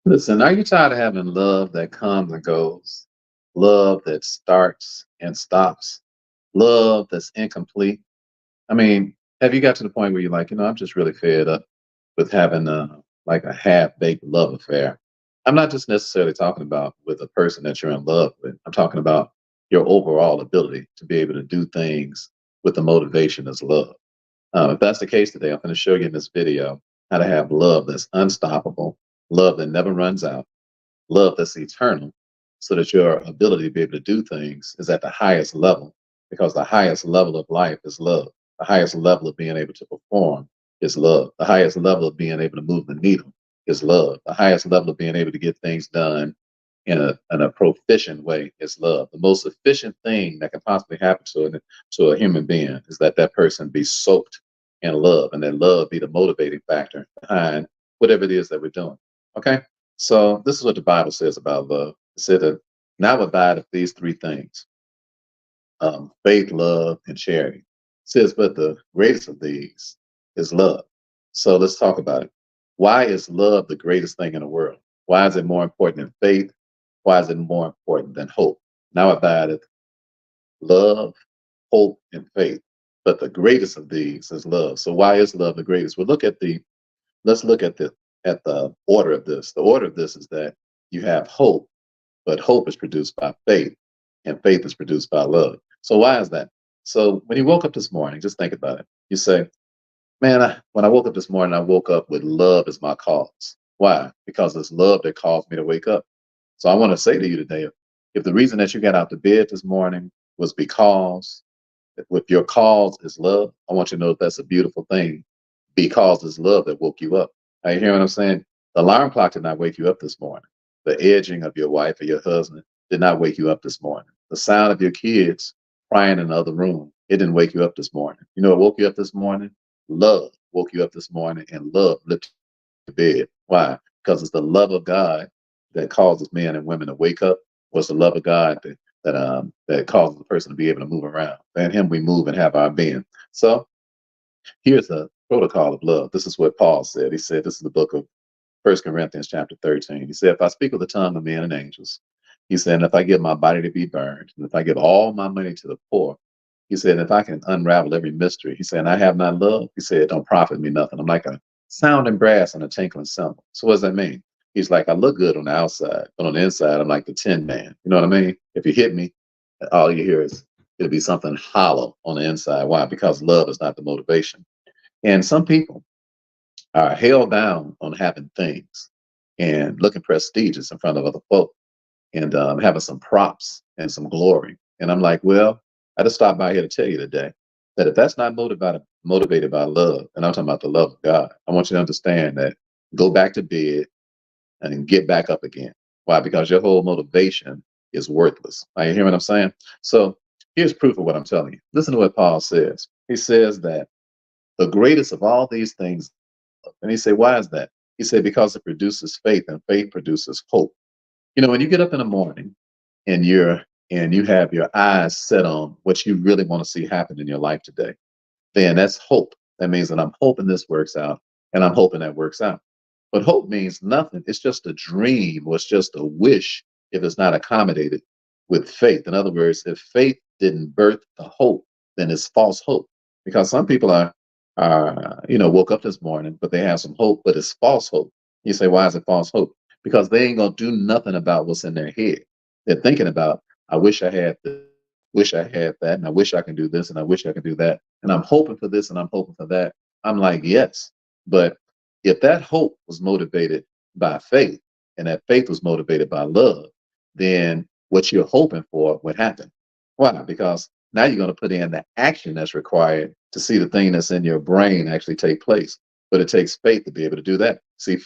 Listen, are you tired of having love that comes and goes? Love that starts and stops? Love that's incomplete? I mean, have you got to the point where you're like, I'm just really fed up with having like a half-baked love affair? I'm not just necessarily talking about with a person that you're in love with. I'm talking about your overall ability to be able to do things with the motivation as love. If that's the case today, I'm going to show you in this video how to have love that's unstoppable, love that never runs out, love that's eternal, so that your ability to be able to do things is at the highest level, because the highest level of life is love. The highest level of being able to perform is love. The highest level of being able to move the needle is love. The highest level of being able to get things done in a proficient way is love. The most efficient thing that can possibly happen to a human being is that that person be soaked in love, and that love be the motivating factor behind whatever it is that we're doing. Okay? So this is what the Bible says about love. It said that now abideth these three things: faith, love, and charity. It says, but the greatest of these is love. So let's talk about it. Why is love the greatest thing in the world? Why is it more important than faith? Why is it more important than hope? Now abideth love, hope, and faith. But the greatest of these is love. So why is love the greatest? Well, let's look at the order of this. The order of this is that you have hope, but hope is produced by faith, and faith is produced by love. So why is that? So when you woke up this morning, just think about it. You say, "Man, when I woke up this morning, I woke up with love as my cause." Why? Because it's love that caused me to wake up. So I want to say to you today, if the reason that you got out of bed this morning was because if your cause is love, I want you to know that that's a beautiful thing, because it's love that woke you up. Are you hearing what I'm saying? The alarm clock did not wake you up this morning. The edging of your wife or your husband did not wake you up this morning. The sound of your kids crying in the other room, it didn't wake you up this morning. You know what woke you up this morning? Love woke you up this morning, and love lifted you to bed. Why? Because it's the love of God that causes men and women to wake up. Was the love of God that causes the person to be able to move around. And Him we move and have our being. So here's a protocol of love. This is what Paul said. He said, this is the book of First Corinthians chapter 13. He said, if I speak with the tongue of men and angels, he said, and if I give my body to be burned, and if I give all my money to the poor, he said, if I can unravel every mystery, he said, and I have not love, he said, it don't profit me nothing. I'm like a sounding brass and a tinkling cymbal. So what does that mean? He's like, I look good on the outside, but on the inside, I'm like the Tin Man. You know what I mean? If you hit me, all you hear is it'll be something hollow on the inside. Why? Because love is not the motivation. And some people are held down on having things and looking prestigious in front of other folk, and having some props and some glory. And I'm like, well, I just stopped by here to tell you today that if that's not motivated by love, and I'm talking about the love of God, I want you to understand that go back to bed and get back up again. Why? Because your whole motivation is worthless. Are you hearing what I'm saying? So here's proof of what I'm telling you. Listen to what Paul says. He says that the greatest of all these things, and he said, why is that? He said, because it produces faith, and faith produces hope. When you get up in the morning and you have your eyes set on what you really want to see happen in your life today, then that's hope. That means that I'm hoping this works out, and I'm hoping that works out. But hope means nothing. It's just a dream, or it's just a wish if it's not accommodated with faith. In other words, if faith didn't birth the hope, then it's false hope. Because some people woke up this morning, but they have some hope, but it's false hope. You say, why is it false hope? Because they ain't gonna do nothing about what's in their head. They're thinking about, I wish I had this, wish I had that, and I wish I can do this, and I wish I can do that, and I'm hoping for this, and I'm hoping for that. I'm like, yes, but if that hope was motivated by faith, and that faith was motivated by love, then what you're hoping for would happen. Why? Because now you're going to put in the action that's required to see the thing that's in your brain actually take place. But it takes faith to be able to do that. See,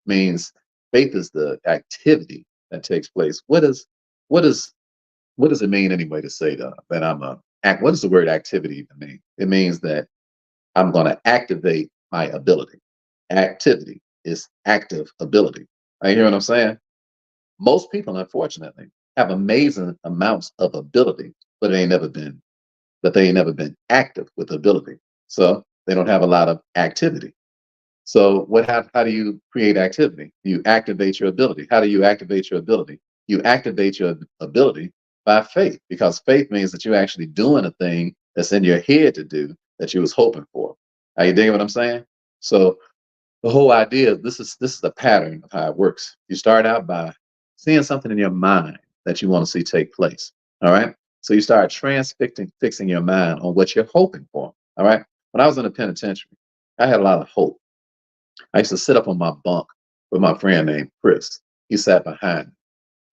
means faith is the activity that takes place. What is what does it mean anyway to say that I'm a act? What does the word activity even mean? It means that I'm going to activate my ability. Activity is active ability. You hear what I'm saying? Most people, unfortunately, have amazing amounts of ability, but they ain't never been active with ability. So they don't have a lot of activity. So how do you create activity? You activate your ability. How do you activate your ability? You activate your ability by faith, because faith means that you're actually doing a thing that's in your head to do that you was hoping for. Are you digging what I'm saying? So the whole idea, this is the pattern of how it works. You start out by seeing something in your mind that you want to see take place. All right. So you start transfixing fixing your mind on what you're hoping for. All right. When I was in the penitentiary, I had a lot of hope. I used to sit up on my bunk with my friend named Chris. He sat behind me,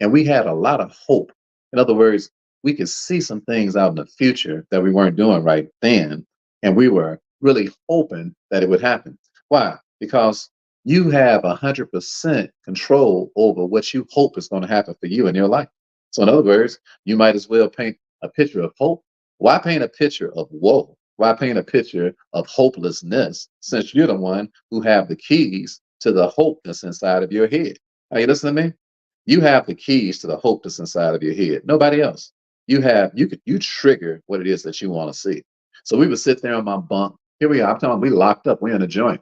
and we had a lot of hope. In other words, we could see some things out in the future that we weren't doing right then, and we were really hoping that it would happen. Why? Because you have 100% control over what you hope is going to happen for you in your life. So, in other words, you might as well paint a picture of hope. Why paint a picture of woe? Why paint a picture of hopelessness, since you're the one who have the keys to the hope that's inside of your head? Are you listening to me? You have the keys to the hope that's inside of your head. Nobody else. You trigger what it is that you want to see. So we would sit there on my bunk. Here we are. I'm telling you, we locked up. We in a joint.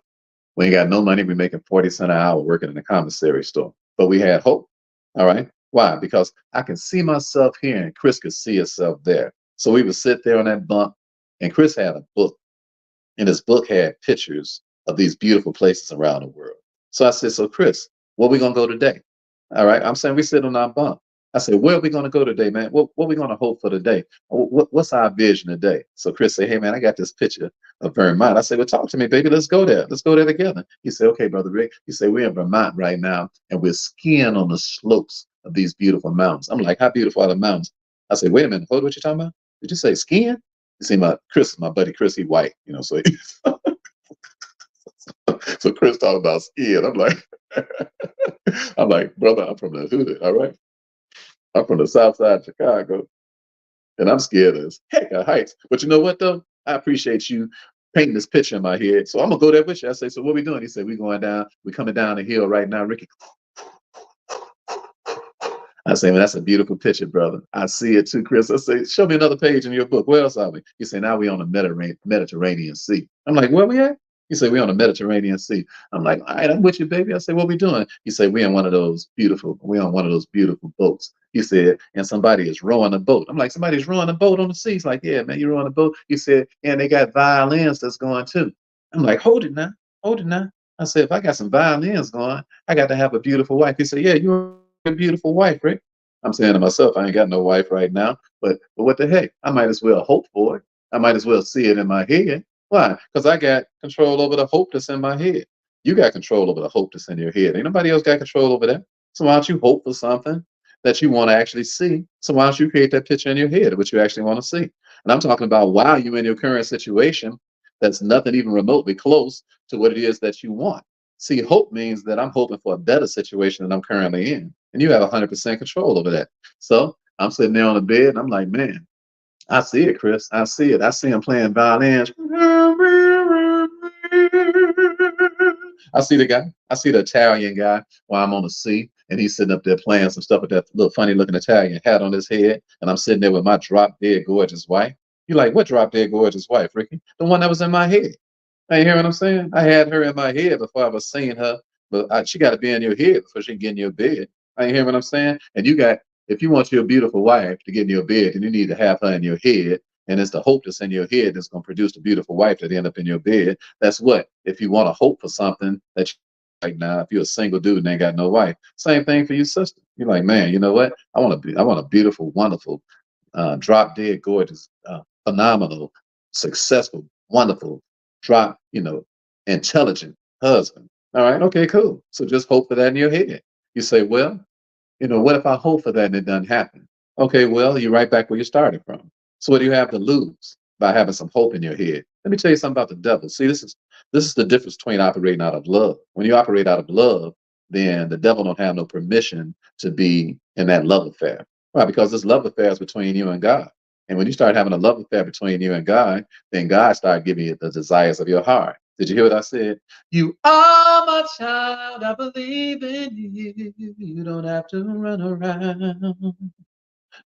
We ain't got no money. We making 40 cents an hour working in a commissary store. But we had hope. All right. Why? Because I can see myself here and Chris could see himself there. So we would sit there on that bunk, and Chris had a book, and his book had pictures of these beautiful places around the world. So I said, so Chris, where we gonna go today? All right. I'm saying we sit on our bunk. I said, where are we gonna go today, man? What we gonna hope for today? What's our vision today? So Chris said, hey man, I got this picture of Vermont. I said, well, talk to me, baby. Let's go there. Let's go there together. He said, okay, brother Rick. He said, we're in Vermont right now, and we're skiing on the slopes of these beautiful mountains. I'm like, how beautiful are the mountains? I said, wait a minute, what you talking about? Did you say skiing? You see, my buddy Chris, he white, so so Chris talking about skiing. I'm like, I'm like, brother, I'm from the hood, all right? I'm from the south side of Chicago, and I'm scared as heck of heights. But you know what though? I appreciate you painting this picture in my head. So I'm gonna go there with you. I say, so what we doing? He said, we going down, we coming down the hill right now, Ricky. I say, man, that's a beautiful picture, brother. I see it too, Chris. I say, show me another page in your book. Where else are we? You say, now we on the Mediterranean Sea. I'm like, where we at? You say, we on the Mediterranean Sea. I'm like, all right, I'm with you, baby. I say, what we doing? You say, we on one of those beautiful boats. He said, and somebody is rowing a boat. I'm like, somebody's rowing a boat on the sea. He's like, yeah, man, you're rowing a boat. He said, and they got violins that's going too. I'm like, hold it now, hold it now. I said, if I got some violins going, I got to have a beautiful wife. He said, yeah, you're a beautiful wife, Rick. I'm saying to myself, I ain't got no wife right now, but what the heck? I might as well hope for it. I might as well see it in my head. Why? Because I got control over the hope that's in my head. You got control over the hope that's in your head. Ain't nobody else got control over that. So why don't you hope for something that you want to actually see? So why don't you create that picture in your head of what you actually want to see? And I'm talking about while you in your current situation, that's nothing even remotely close to what it is that you want. See, hope means that I'm hoping for a better situation than I'm currently in. And you have 100% control over that. So I'm sitting there on the bed and I'm like, man, I see it, Chris. I see it. I see him playing violins. I see the guy. I see the Italian guy while I'm on the sea, and he's sitting up there playing some stuff with that little funny looking Italian hat on his head. And I'm sitting there with my drop dead gorgeous wife. You like, what drop dead gorgeous wife, Ricky? The one that was in my head. You hear what I'm saying? I had her in my head before I was seeing her, but she got to be in your head before she can get in your bed. You hear what I'm saying? And if you want your beautiful wife to get in your bed, then you need to have her in your head. And it's the hope that's in your head that's going to produce the beautiful wife that end up in your bed. That's what, if you want to hope for something that you right now, if you're a single dude and ain't got no wife, same thing for your sister. You're like, man, you know what? I want a beautiful, wonderful, drop dead gorgeous, phenomenal, successful, wonderful, drop, intelligent husband. All right, okay, cool. So just hope for that in your head. You say, well, what if I hope for that and it doesn't happen? Okay, well, you're right back where you started from. So what do you have to lose by having some hope in your head? Let me tell you something about the devil. See, this is the difference between operating out of love. When you operate out of love, then the devil don't have no permission to be in that love affair. Why? Because this love affair is between you and God. And when you start having a love affair between you and God, then God start giving you the desires of your heart. Did you hear what I said? You are my child. I believe in you. You don't have to run around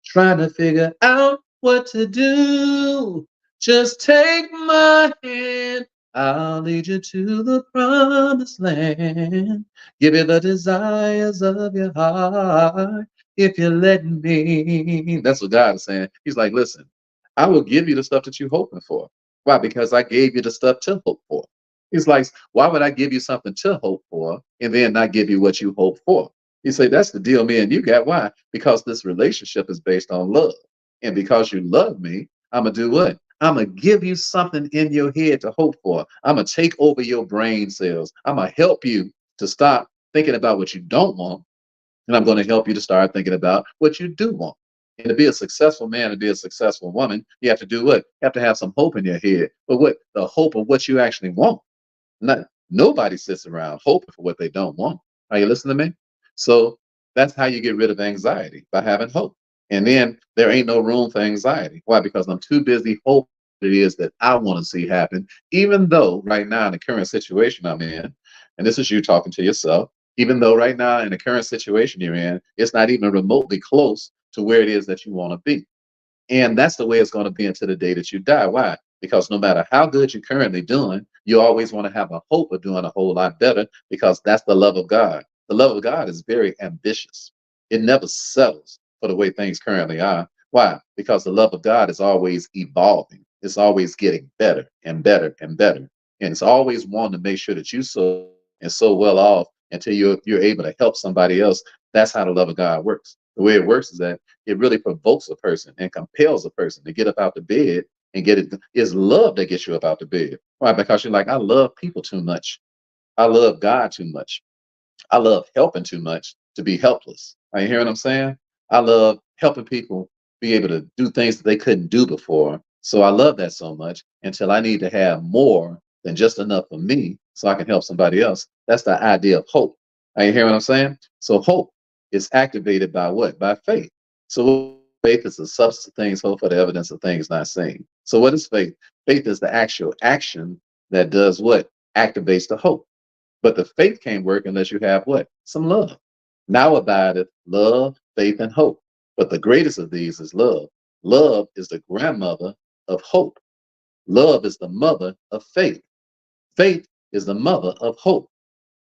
trying to figure out what to do. Just take my hand. I'll lead you to the promised land. Give you the desires of your heart if you let me. That's what God is saying. He's like, listen, I will give you the stuff that you're hoping for. Why? Because I gave you the stuff to hope for. He's like, why would I give you something to hope for and then not give you what you hope for? You say, that's the deal me and you got. Why? Because this relationship is based on love. And because you love me, I'm going to do what? I'm going to give you something in your head to hope for. I'm going to take over your brain cells. I'm going to help you to stop thinking about what you don't want. And I'm going to help you to start thinking about what you do want. And to be a successful man and be a successful woman, you have to do what? You have to have some hope in your head. But what? The hope of what you actually want. Not nobody sits around hoping for what they don't want. Are you listening to me? So that's how you get rid of anxiety, by having hope. And then there ain't no room for anxiety. Why? Because I'm too busy hoping it is that I want to see happen, even though right now in the current situation I'm in, and this is you talking to yourself, even though right now in the current situation you're in, it's not even remotely close to where it is that you want to be. And that's the way it's going to be until the day that you die. Why? Because no matter how good you're currently doing, you always want to have a hope of doing a whole lot better because that's the love of God. The love of God is very ambitious. It never settles for the way things currently are. Why? Because the love of God is always evolving. It's always getting better and better and better. And it's always wanting to make sure that you so well off until you're able to help somebody else. That's how the love of God works. The way it works is that it really provokes a person and compels a person to get up out the bed and get it. It's love that gets you up out the bed. Why? Because you're like, I love people too much. I love God too much. I love helping too much to be helpless. Are you hearing what I'm saying? I love helping people be able to do things that they couldn't do before. So I love that so much until I need to have more than just enough for me so I can help somebody else. That's the idea of hope. Are you hearing what I'm saying? So hope is activated by what? By faith. So faith is the substance of things hoped for, the evidence of things not seen. So what is faith? Faith is the actual action that does what? Activates the hope. But the faith can't work unless you have what? Some love. Now abideth love, faith, and hope. But the greatest of these is love. Love is the grandmother of hope. Love is the mother of faith. Faith is the mother of hope.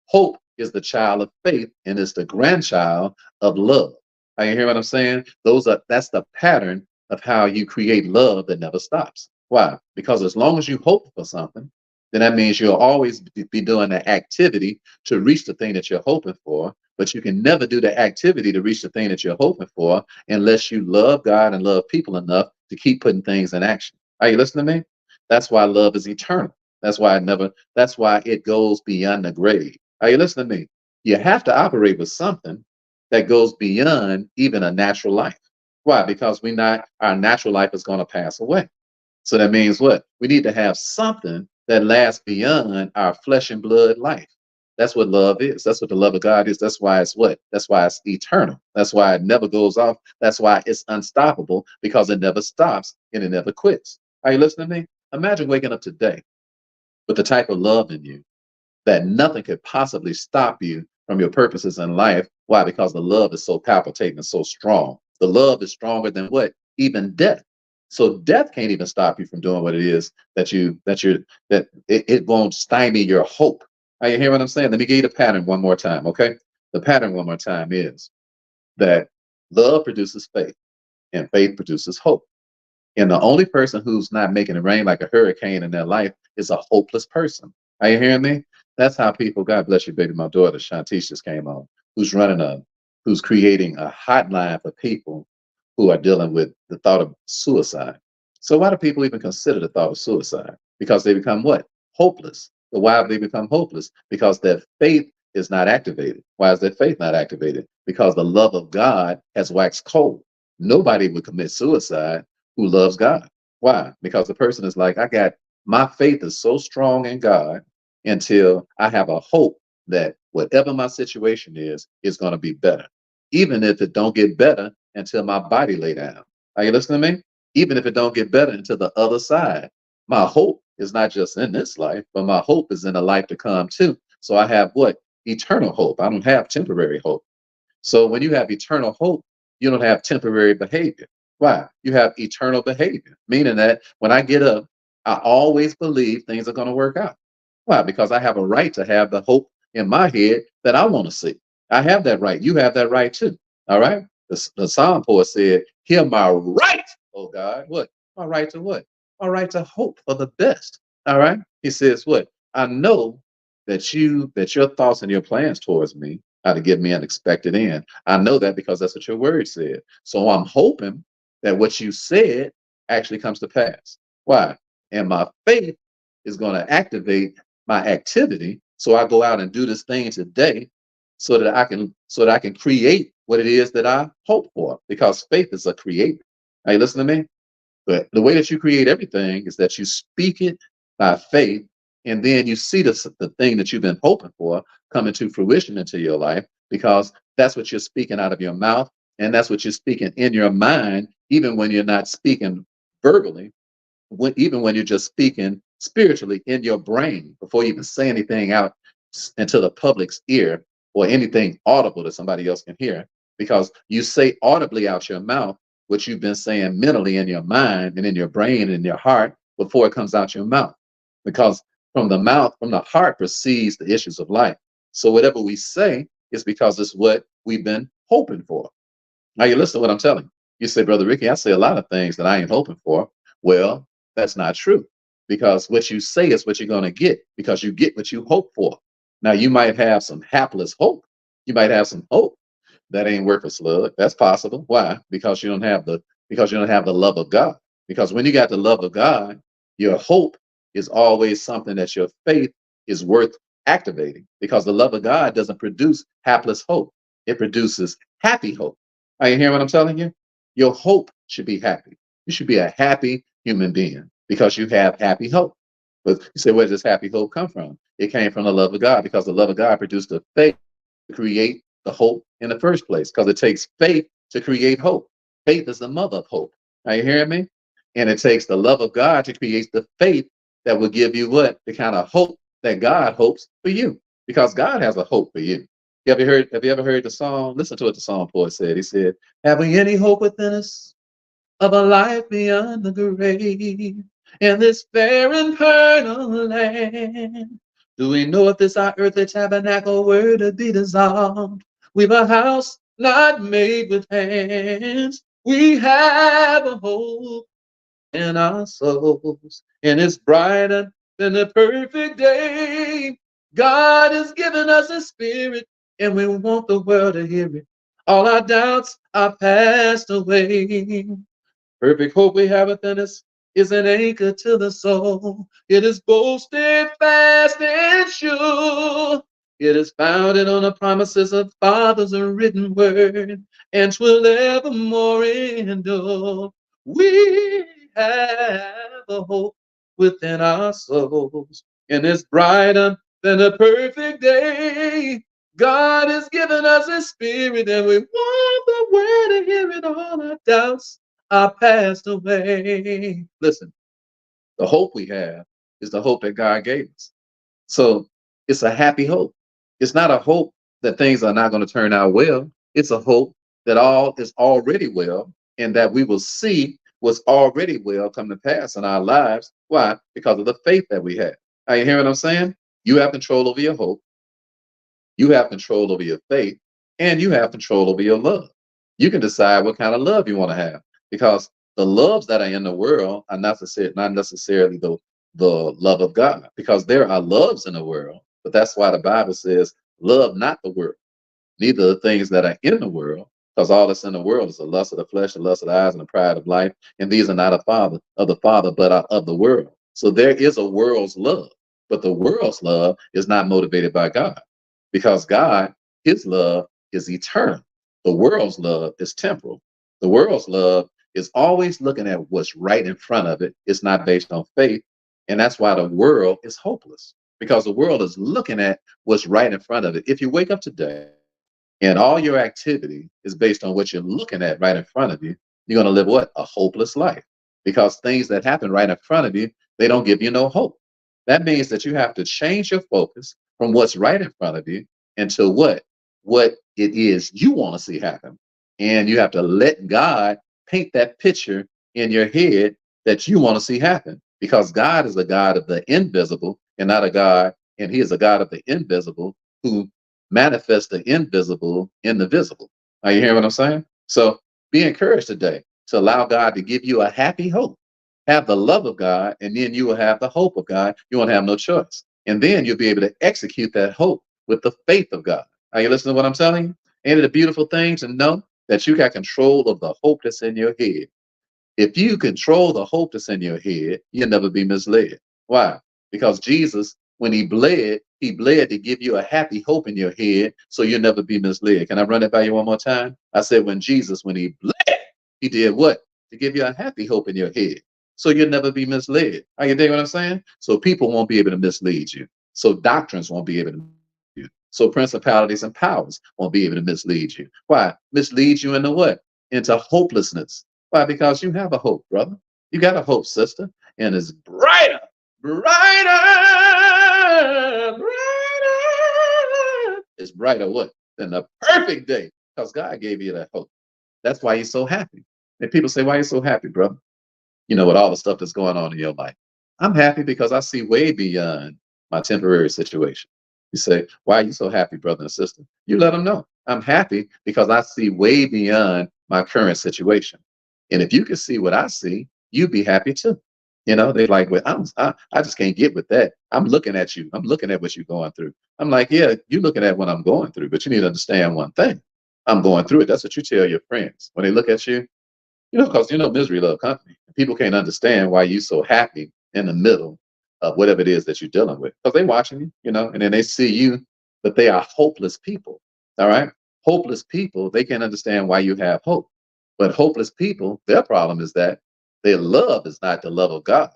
Hope is the child of faith and is the grandchild of love. Are you hear what I'm saying? That's the pattern of how you create love that never stops. Why? Because as long as you hope for something, then that means you'll always be doing the activity to reach the thing that you're hoping for. But you can never do the activity to reach the thing that you're hoping for unless you love God and love people enough to keep putting things in action. Are you listening to me? That's why love is eternal. That's why it goes beyond the grave. Are you listening to me? You have to operate with something that goes beyond even a natural life. Why? Because our natural life is going to pass away. So that means what? We need to have something that lasts beyond our flesh and blood life. That's what love is. That's what the love of God is. That's why it's what? That's why it's eternal. That's why it never goes off. That's why it's unstoppable because it never stops and it never quits. Are you listening to me? Imagine waking up today with the type of love in you that nothing could possibly stop you from your purposes in life. Why? Because the love is so palpitating and so strong. The love is stronger than what? Even death. So death can't even stop you from doing what it is that it won't stymie your hope. Are you hearing what I'm saying? Let me give you the pattern one more time, okay? The pattern one more time is that love produces faith and faith produces hope. And the only person who's not making it rain like a hurricane in their life is a hopeless person. Are you hearing me? That's how people, God bless you, baby. My daughter, Shantice, just came on, who's creating a hotline for people who are dealing with the thought of suicide. So why do people even consider the thought of suicide? Because they become what? Hopeless. So why have they become hopeless? Because their faith is not activated. Why is their faith not activated? Because the love of God has waxed cold. Nobody would commit suicide who loves God. Why? Because the person is like, my faith is so strong in God until I have a hope that whatever my situation is going to be better. Even if it don't get better until my body lay down. Are you listening to me? Even if it don't get better until the other side. My hope is not just in this life, but my hope is in the life to come too. So I have what? Eternal hope. I don't have temporary hope. So when you have eternal hope, you don't have temporary behavior. Why? You have eternal behavior, meaning that when I get up, I always believe things are going to work out. Why? Because I have a right to have the hope in my head that I want to see. I have that right. You have that right too. All right. The Psalm poet said, "Hear my right, oh God." What? My right to what? My right to hope for the best. All right. He says, "What? I know that your thoughts and your plans towards me are to give me an expected end. I know that because that's what your word said. So I'm hoping that what you said actually comes to pass. Why? And my faith is going to activate my activity. So I go out and do this thing today so that I can create what it is that I hope for. Because faith is a creator. Are you listening to me? But the way that you create everything is that you speak it by faith, and then you see the thing that you've been hoping for come into fruition into your life because that's what you're speaking out of your mouth, and that's what you're speaking in your mind, even when you're not speaking verbally, even when you're just speaking spiritually in your brain before you even say anything out into the public's ear or anything audible that somebody else can hear, because you say audibly out your mouth what you've been saying mentally in your mind and in your brain and in your heart before it comes out your mouth. Because from the heart proceeds the issues of life. So whatever we say is because it's what we've been hoping for. Now you listen to what I'm telling you. You say, Brother Ricky, I say a lot of things that I ain't hoping for. Well, that's not true because what you say is what you're going to get because you get what you hope for. Now you might have some hapless hope. You might have some hope that ain't worth a slug. That's possible. Why? Because you don't have the love of God. Because when you got the love of God, your hope is always something that your faith is worth activating. Because the love of God doesn't produce hapless hope; it produces happy hope. Are you hearing what I'm telling you? Your hope should be happy. You should be a happy human being because you have happy hope. But you say, where does happy hope come from? It came from the love of God because the love of God produced the faith to create the hope in the first place because it takes faith to create hope. Faith is the mother of hope. Are you hearing me? And it takes the love of God to create the faith that will give you what? The kind of hope that God hopes for you because God has a hope for you. Have you ever heard the song? Listen to what the song poet said. He said, "Have we any hope within us of a life beyond the grave in this fair and eternal land? Do we know if this our earthly tabernacle were to be dissolved? We've a house not made with hands. We have a hope in our souls, and it's brighter than the perfect day. God has given us a spirit, and we want the world to hear it. All our doubts are passed away. Perfect hope we have within us is an anchor to the soul. It is boasted fast and sure. It is founded on the promises of Father's written word, and 'twill evermore endure. We have a hope within our souls, and it's brighter than a perfect day. God has given us His Spirit, and we want the world to hear it. All our doubts are passed away. Listen, the hope we have is the hope that God gave us. So it's a happy hope. It's not a hope that things are not going to turn out well. It's a hope that all is already well and that we will see what's already well come to pass in our lives. Why? Because of the faith that we have. Are you hearing what I'm saying? You have control over your hope. You have control over your faith and you have control over your love. You can decide what kind of love you want to have because the loves that are in the world are not necessarily the love of God because there are loves in the world, but that's why the Bible says, love not the world, neither the things that are in the world, because all that's in the world is the lust of the flesh, the lust of the eyes, and the pride of life. And these are not of the Father, but are of the world. So there is a world's love, but the world's love is not motivated by God because God, His love is eternal. The world's love is temporal. The world's love is always looking at what's right in front of it. It's not based on faith. And that's why the world is hopeless because the world is looking at what's right in front of it. If you wake up today and all your activity is based on what you're looking at right in front of you, you're going to live what? A hopeless life because things that happen right in front of you, they don't give you no hope. That means that you have to change your focus from what's right in front of you into what it is you want to see happen. And you have to let God paint that picture in your head that you want to see happen because God is a God of the invisible and not a God And he is a God of the invisible who manifests the invisible in the visible. Are you hearing what I'm saying? So be encouraged today to allow God to give you a happy hope. Have the love of God, and then you will have the hope of God. You won't have no choice. And then you'll be able to execute that hope with the faith of God. Are you listening to what I'm telling you? Ain't it a beautiful thing to know that you got control of the hope that's in your head? If you control the hope that's in your head, you'll never be misled. Why? Because Jesus, when he bled to give you a happy hope in your head so you'll never be misled. Can I run it by you one more time? I said, when he bled, he did what? To give you a happy hope in your head so you'll never be misled. Are you dig what I'm saying? So people won't be able to mislead you. So doctrines won't be able to mislead you. So principalities and powers won't be able to mislead you. Why? Mislead you into what? Into hopelessness. Why? Because you have a hope, brother. You got a hope, sister, and it's brighter, brighter, brighter. It's brighter what? Than the perfect day, because God gave you that hope. That's why you're so happy. And people say, why are you so happy, brother? You know, with all the stuff that's going on in your life. I'm happy because I see way beyond my temporary situation. You say, why are you so happy, brother and sister? You let them know. I'm happy because I see way beyond my current situation. And if you can see what I see, you'd be happy too. You know, they're like, well, I just can't get with that. I'm looking at you. I'm looking at what you're going through. I'm like, yeah, you're looking at what I'm going through, but you need to understand one thing. I'm going through it. That's what you tell your friends when they look at you. You know, because you know misery love company. People can't understand why you so happy in the middle of whatever it is that you're dealing with. Because they watching you, you know, and then they see you, but they are hopeless people. All right. Hopeless people, they can't understand why you have hope. But hopeless people, their problem is that their love is not the love of God.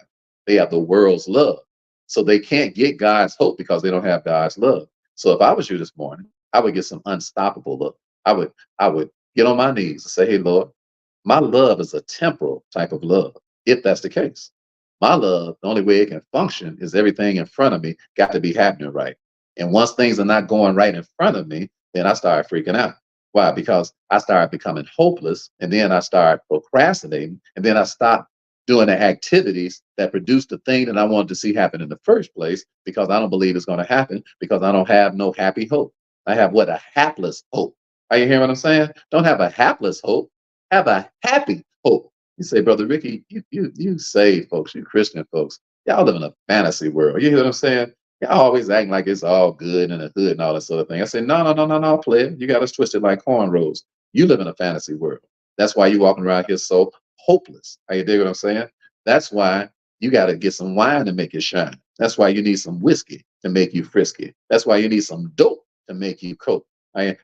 They have the world's love. So they can't get God's hope because they don't have God's love. So if I was you this morning, I would get some unstoppable love. I would get on my knees and say, hey, Lord, my love is a temporal type of love, if that's the case. My love, the only way it can function is everything in front of me got to be happening right. And once things are not going right in front of me, then I start freaking out. Why? Because I start becoming hopeless, and then I start procrastinating, and then I stop doing the activities that produce the thing that I wanted to see happen in the first place because I don't believe it's going to happen because I don't have no happy hope. I have what? A hapless hope. Are you hearing what I'm saying? Don't have a hapless hope. Have a happy hope. You say, Brother Ricky, you saved folks, you Christian folks. Y'all live in a fantasy world. You hear what I'm saying? Y'all always acting like it's all good in the hood and all that sort of thing. I say, no, no, no, no, no, player. You got us twisted like cornrows. You live in a fantasy world. That's why you walking around here so hopeless. Are you dig what I'm saying? That's why you got to get some wine to make you shine. That's why you need some whiskey to make you frisky. That's why you need some dope to make you cope.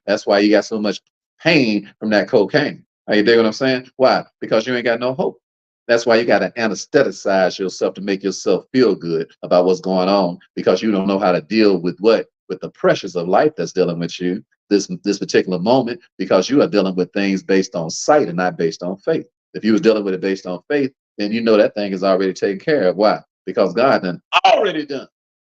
That's why you got so much pain from that cocaine. Are you dig what I'm saying? Why? Because you ain't got no hope. That's why you got to anesthetize yourself to make yourself feel good about what's going on because you don't know how to deal with what? With the pressures of life that's dealing with you this particular moment because you are dealing with things based on sight and not based on faith. If you was dealing with it based on faith, then you know that thing is already taken care of. Why? Because God done already done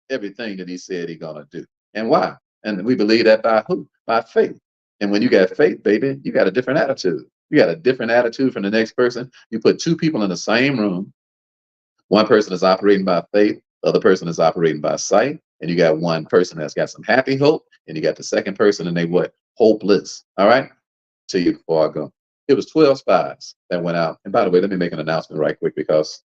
everything that he said he gonna do. And why? And we believe that by who? By faith. And when you got faith, baby, you got a different attitude. You got a different attitude from the next person. You put two people in the same room. One person is operating by faith, the other person is operating by sight. And you got one person that's got some happy hope, and you got the second person, and they what? Hopeless. All right. To you before I go. It was 12 spies that went out. And by the way, let me make an announcement right quick because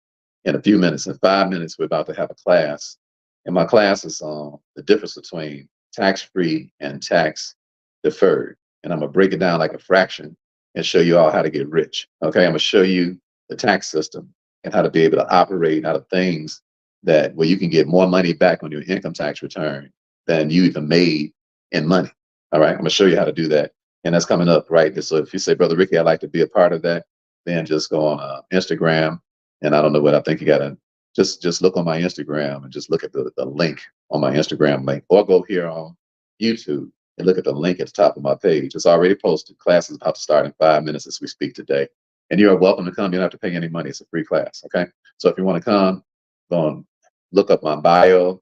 in a few minutes, in 5 minutes, we're about to have a class. And my class is on the difference between tax-free and tax deferred. And I'm gonna break it down like a fraction and show you all how to get rich. Okay, I'm gonna show you the tax system and how to be able to operate out of things that where you can get more money back on your income tax return than you even made in money. All right, I'm gonna show you how to do that. And that's coming up, right? So if you say, Brother Ricky, I'd like to be a part of that, then just go on Instagram. And I don't know what I think you gotta just look on my Instagram and just look at the link on my Instagram link, or go here on YouTube and look at the link at the top of my page. It's already posted. Class is about to start in 5 minutes as we speak today. And you're welcome to come. You don't have to pay any money. It's a free class. Okay. So if you want to come, go and look up my bio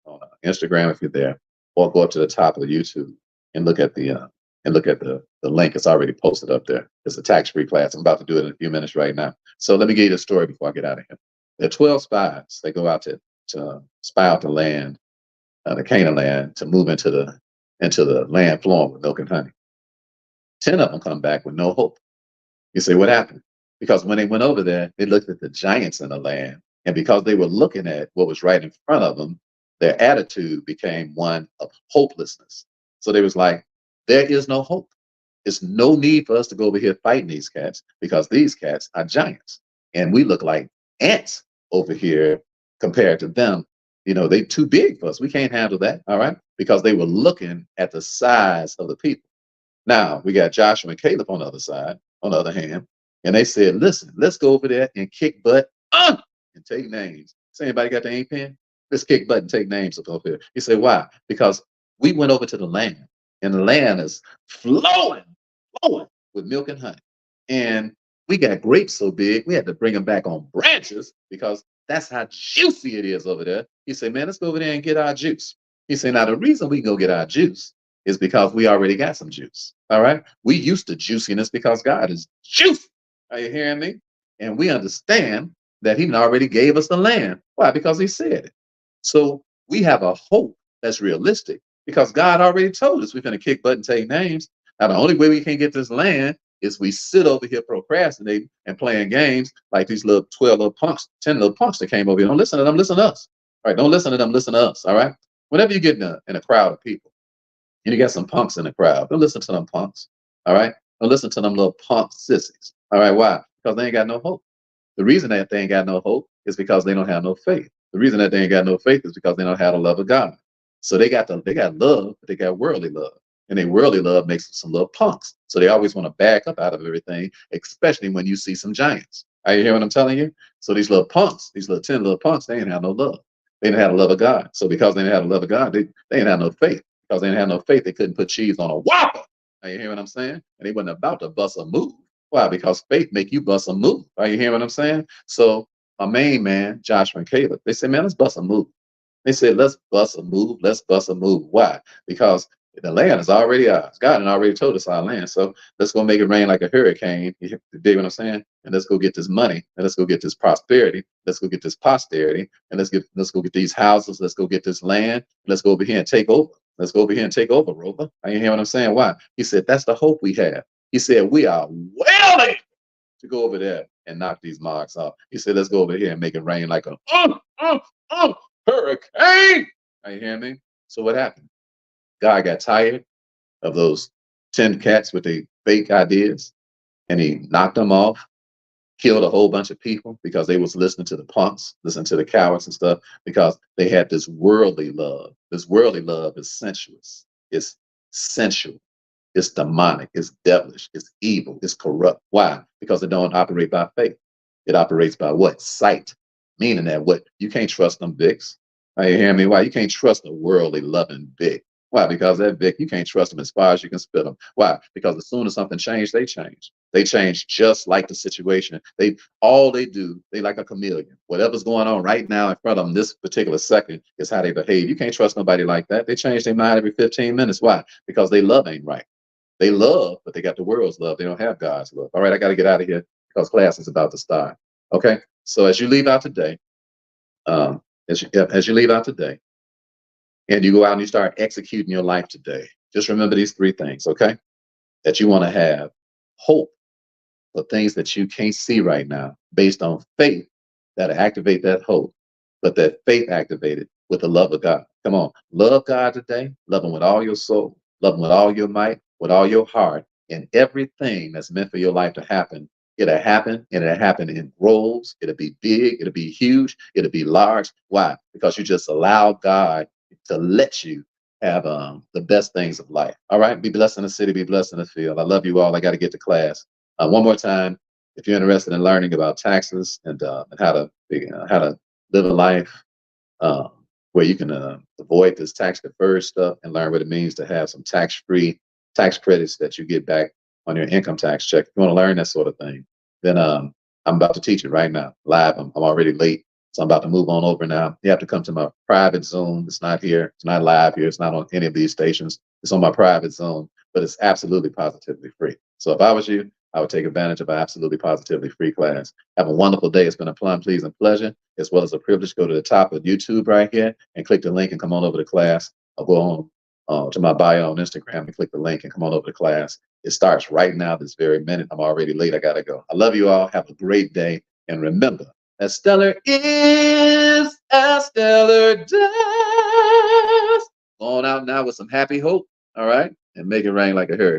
on Instagram if you're there, or go up to the top of the YouTube and look at the link. It's already posted up there. It's a tax-free class. I'm about to do it in a few minutes right now. So let me give you the story before I get out of here. There are 12 spies. They go out to spy out the land the Canaan land, to move into the land flowing with milk and honey. 10 of them come back with no hope. You say, what happened? Because when they went over there, they looked at the giants in the land. And because they were looking at what was right in front of them, their attitude became one of hopelessness. So they was like, there is no hope. It's no need for us to go over here fighting these cats because these cats are giants. And we look like ants over here compared to them. You know, they too big for us. We can't handle that. All right. Because they were looking at the size of the people. Now we got Joshua and Caleb on the other side, on the other hand, and they said, listen, let's go over there and kick butt and take names. So anybody got the ink pen? Let's kick butt and take names up over here. He said, why? Because we went over to the land, and the land is flowing with milk and honey. And we got grapes so big, we had to bring them back on branches because that's how juicy it is over there. He said, man, let's go over there and get our juice. He said, now the reason we can go get our juice is because we already got some juice. All right. We used to juiciness because God is juicy. Are you hearing me? And we understand that he already gave us the land. Why? Because he said it. So we have a hope that's realistic because God already told us we're going to kick butt and take names. Now, the only way we can get this land is we sit over here procrastinating and playing games like these little 12 little punks, 10 little punks that came over here. Don't listen to them, listen to us. All right. Don't listen to them, listen to us. All right. Whenever you get in a crowd of people, and you got some punks in the crowd, don't listen to them punks. All right. Don't listen to them little punk sissies. All right. Why? Because they ain't got no hope. The reason that they ain't got no hope is because they don't have no faith. The reason that they ain't got no faith is because they don't have the love of God. So they got love, but they got worldly love. And their worldly love makes them some little punks. So they always want to back up out of everything, especially when you see some giants. Are you hearing what I'm telling you? So these little punks, these little 10 little punks, they ain't have no love. They didn't have the love of God. So because they didn't have the love of God, they didn't have no faith. Because they didn't have no faith, they couldn't put cheese on a Whopper. Are you hearing what I'm saying? And they wasn't about to bust a move. Why? Because faith make you bust a move. Are you hearing what I'm saying? So my main man, Joshua and Caleb, they said, man, let's bust a move. They said, let's bust a move. Let's bust a move. Why? Because the land is already ours. God had already told us our land. So let's go make it rain like a hurricane. You dig what I'm saying? And let's go get this money. And let's go get this prosperity. Let's go get this posterity. And let's go get these houses. Let's go get this land. Let's go over here and take over. Let's go over here and take over, Rover. Are you hearing what I'm saying? Why? He said, that's the hope we have. He said, we are willing to go over there and knock these marks off. He said, let's go over here and make it rain like a hurricane. Are you hearing me? So what happened? God got tired of those 10 cats with their fake ideas, and he knocked them off, killed a whole bunch of people because they was listening to the punks, listening to the cowards and stuff, because they had this worldly love. This worldly love is sensuous. It's sensual. It's demonic. It's devilish. It's evil. It's corrupt. Why? Because it don't operate by faith. It operates by what? Sight. Meaning that what? You can't trust them Vicks. Are you hearing me? Why? You can't trust a worldly loving Vic. Why? Because that Vic, you can't trust them as far as you can spit them. Why? Because as soon as something changed, they change. They change just like the situation. All they do, they like a chameleon. Whatever's going on right now in front of them, this particular second, is how they behave. You can't trust nobody like that. They change their mind every 15 minutes. Why? Because they love ain't right. They love, but they got the world's love. They don't have God's love. All right, I got to get out of here because class is about to start. Okay, so as you leave out today, as you leave out today, and you go out and you start executing your life today, just remember these three things, okay? That you want to have hope for things that you can't see right now, based on faith that activate that hope, but that faith activated with the love of God. Come on, love God today. Love Him with all your soul. Love Him with all your might, with all your heart, and everything that's meant for your life to happen. It'll happen, and it'll happen in groves. It'll be big. It'll be huge. It'll be large. Why? Because you just allow God to let you have the best things of life. All right. Be blessed in the city. Be blessed in the field. I love you all. I got to get to class. One more time, if you're interested in learning about taxes and how to live a life where you can avoid this tax deferred stuff and learn what it means to have some tax-free tax credits that you get back on your income tax check. If you want to learn that sort of thing, then I'm about to teach it right now, live. I'm already late, so I'm about to move on over now. You have to come to my private Zoom. It's not here. It's not live here. It's not on any of these stations. It's on my private Zoom, but it's absolutely positively free. So if I was you, I would take advantage of our absolutely positively free class. Have a wonderful day. It's been a plum, please, and pleasure, as well as a privilege. Go to the top of YouTube right here and click the link and come on over to class. I'll go on to my bio on Instagram and click the link and come on over to class. It starts right now, this very minute. I'm already late. I gotta go. I love you all. Have a great day. And remember, as stellar is as stellar does. Go on out now with some happy hope. All right. And make it rain like a hurricane.